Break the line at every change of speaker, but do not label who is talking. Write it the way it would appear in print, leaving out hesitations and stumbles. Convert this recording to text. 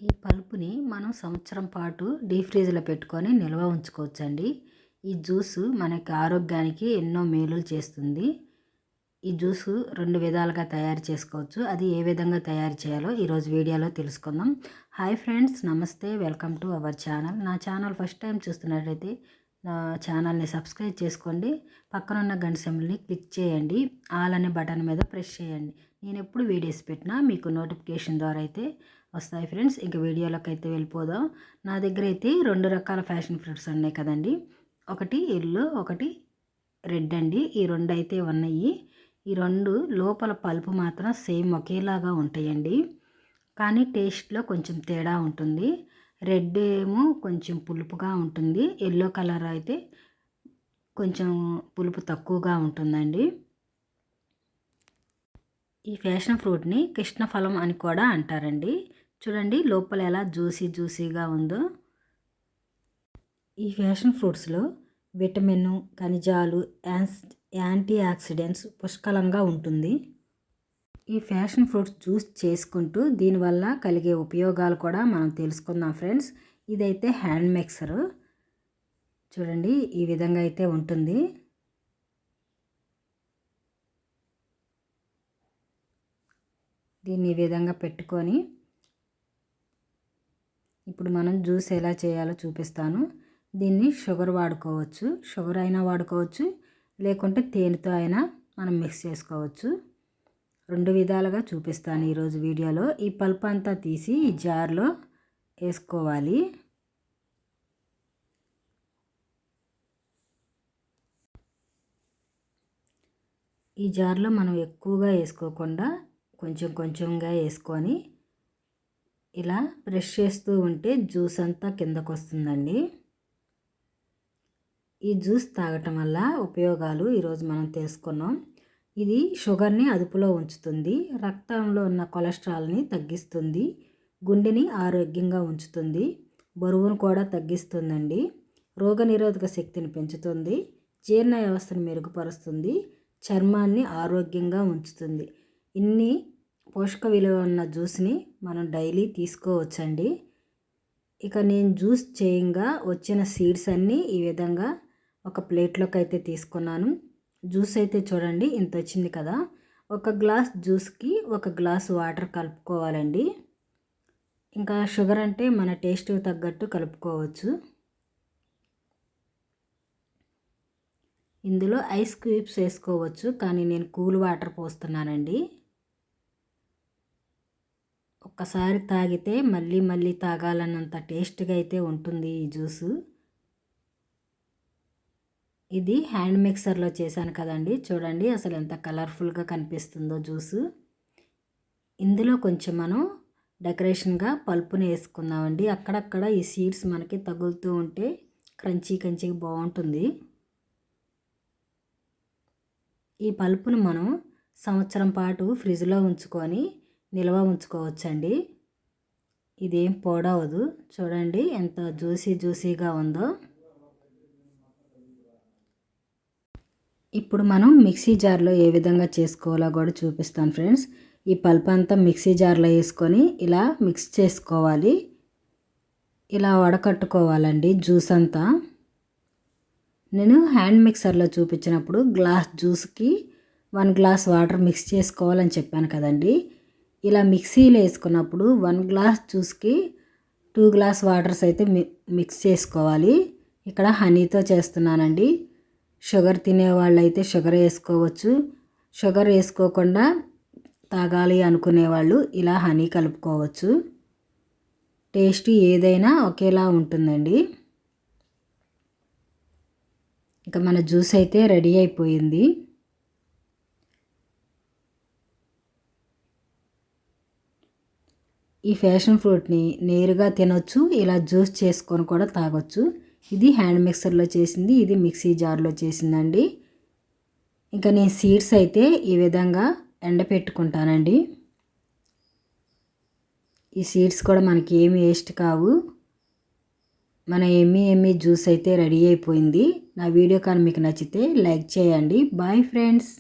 ఈ పల్పుని మనం సంవత్సరం పాటు డీప్ ఫ్రీజ్లో పెట్టుకొని నిల్వ ఉంచుకోవచ్చండి. ఈ జ్యూసు మనకి ఆరోగ్యానికి ఎన్నో మేలులు చేస్తుంది. ఈ జ్యూసు 2 విధాలుగా తయారు చేసుకోవచ్చు. అది ఏ విధంగా తయారు చేయాలో ఈరోజు వీడియోలో తెలుసుకుందాం. హాయ్ ఫ్రెండ్స్, నమస్తే, వెల్కమ్ టు అవర్ ఛానల్. నా ఛానల్ ఫస్ట్ టైం చూస్తున్నట్లయితే నా ఛానల్ని సబ్స్క్రైబ్ చేసుకోండి. పక్కనున్న గంట సింబల్ని క్లిక్ చేయండి. ఆల్ అనే బటన్ మీద ప్రెస్ చేయండి. నేను ఎప్పుడు వీడియోస్ పెట్టినా మీకు నోటిఫికేషన్ ద్వారా అయితే వస్తాయి ఫ్రెండ్స్. ఇంక వీడియోలోకి అయితే వెళ్ళిపోదాం. నా దగ్గర అయితే 2 రకాల ఫ్యాషన్ ఫ్రూట్స్ ఉన్నాయి కదండి. ఒకటి ఎల్లో, ఒకటి రెడ్ అండి. ఈ 2 అయితే ఉన్నాయి. ఈ 2 లోపల పల్పు మాత్రం సేమ్ ఒకేలాగా ఉంటాయండి, కానీ టేస్ట్లో కొంచెం తేడా ఉంటుంది. రెడ్ ఏమో కొంచెం పులుపుగా ఉంటుంది, ఎల్లో కలర్ అయితే కొంచెం పులుపు తక్కువగా ఉంటుందండి. ఈ ఫ్యాషన్ ఫ్రూట్ని కృష్ణఫలం అని కూడా అంటారండి. చూడండి లోపల ఎలా జ్యూసీగా ఉందో. ఈ ఫ్యాషన్ ఫ్రూట్స్లో విటమిన్, ఖనిజాలు, యాంటీ ఆక్సిడెంట్స్ పుష్కలంగా ఉంటుంది. ఈ ఫ్యాషన్ ఫ్రూట్స్ జ్యూస్ చేసుకుంటూ దీనివల్ల కలిగే ఉపయోగాలు కూడా మనం తెలుసుకుందాం ఫ్రెండ్స్. ఇదైతే హ్యాండ్ మిక్సరు. చూడండి ఈ విధంగా అయితే ఉంటుంది. దీన్ని ఈ విధంగా పెట్టుకొని ఇప్పుడు మనం జ్యూస్ ఎలా చేయాలో చూపిస్తాను. దీన్ని షుగర్ వాడుకోవచ్చు, షుగర్ అయినా వాడుకోవచ్చు, లేకుంటే తేనెతో అయినా మనం మిక్స్ చేసుకోవచ్చు. 2 విధాలుగా చూపిస్తాను ఈరోజు వీడియోలో. ఈ పల్ప్ అంతా తీసి ఈ జార్లో వేసుకోవాలి. ఈ జార్లో మనం ఎక్కువగా వేసుకోకుండా కొంచెంగా వేసుకొని ఇలా ప్రెస్ చేస్తూ ఉంటే జ్యూస్ అంతా కిందకు వస్తుందండి. ఈ జ్యూస్ తాగటం వల్ల ఉపయోగాలు ఈరోజు మనం తెలుసుకున్నాం. ఇది షుగర్ని అదుపులో ఉంచుతుంది, రక్తంలో ఉన్న కొలెస్ట్రాల్ని తగ్గిస్తుంది, గుండెని ఆరోగ్యంగా ఉంచుతుంది, బరువును కూడా తగ్గిస్తుందండి, రోగనిరోధక శక్తిని పెంచుతుంది, జీర్ణ వ్యవస్థను మెరుగుపరుస్తుంది, చర్మాన్ని ఆరోగ్యంగా ఉంచుతుంది. ఇన్ని పోషక విలువ ఉన్న జ్యూస్ని మనం డైలీ తీసుకోవచ్చండి. ఇక నేను జ్యూస్ చేయంగా వచ్చిన సీడ్స్ అన్నీ ఈ విధంగా ఒక ప్లేట్లోకి అయితే తీసుకున్నాను. జ్యూస్ అయితే చూడండి ఇంత వచ్చింది కదా. 1 గ్లాస్ జ్యూస్కి 1 గ్లాస్ వాటర్ కలుపుకోవాలండి. ఇంకా షుగర్ అంటే మన టేస్ట్కి తగ్గట్టు కలుపుకోవచ్చు. ఇందులో ఐస్ క్యూబ్స్ వేసుకోవచ్చు, కానీ నేను కూల్ వాటర్ పోస్తున్నానండి. ఒక్కసారి తాగితే మళ్ళీ తాగాలన్నంత టేస్ట్గా అయితే ఉంటుంది ఈ జ్యూసు. ఇది హ్యాండ్ మిక్సర్లో చేశాను కదండి. చూడండి అసలు ఎంత కలర్ఫుల్గా కనిపిస్తుందో జ్యూసు. ఇందులో కొంచెం మనం డెకరేషన్గా పల్పుని వేసుకుందామండి. అక్కడక్కడ ఈ సీడ్స్ మనకి తగులుతూ ఉంటే క్రంచీగా బాగుంటుంది. ఈ పల్పును మనం సంవత్సరం పాటు ఫ్రిడ్జ్లో ఉంచుకొని నిల్వ ఉంచుకోవచ్చండి. ఇదేం పాడవదు. చూడండి ఎంత జ్యూసీగా ఉందో. ఇప్పుడు మనం మిక్సీ జార్లో ఏ విధంగా చేసుకోవాలో కూడా చూపిస్తాను ఫ్రెండ్స్. ఈ పల్ప్ అంతా మిక్సీ జార్లో వేసుకొని ఇలా మిక్స్ చేసుకోవాలి. ఇలా వడకట్టుకోవాలండి జ్యూస్ అంతా. నేను హ్యాండ్ మిక్సర్లో చూపించినప్పుడు గ్లాస్ జ్యూస్కి 1 గ్లాస్ వాటర్ మిక్స్ చేసుకోవాలని చెప్పాను కదండి. ఇలా మిక్సీలో వేసుకున్నప్పుడు 1 గ్లాస్ జ్యూస్కి 2 గ్లాస్ వాటర్స్ అయితే మిక్స్ చేసుకోవాలి. ఇక్కడ హనీతో చేస్తున్నానండి. షుగర్ తినేవాళ్ళు అయితే షుగర్ వేసుకోవచ్చు. షుగర్ వేసుకోకుండా తాగాలి అనుకునేవాళ్ళు ఇలా హనీ కలుపుకోవచ్చు. టేస్ట్ ఏదైనా ఒకేలా ఉంటుందండి. ఇక మన జ్యూస్ అయితే రెడీ అయిపోయింది. ఈ ఫ్యాషన్ ఫ్రూట్ని నేరుగా తినొచ్చు, ఇలా జ్యూస్ చేసుకొని కూడా తాగొచ్చు. ఇది హ్యాండ్ మిక్సర్లో చేసింది, ఇది మిక్సీ జార్లో చేసిందండి. ఇంకా నేను సీడ్స్ అయితే ఈ విధంగా ఎండపెట్టుకుంటానండి. ఈ సీడ్స్ కూడా మనకి ఏమి వేస్ట్ కావు. మన ఎమ్మి జ్యూస్ అయితే రెడీ అయిపోయింది. నా వీడియో కానీ మీకు నచ్చితే లైక్ చేయండి. Bye friends.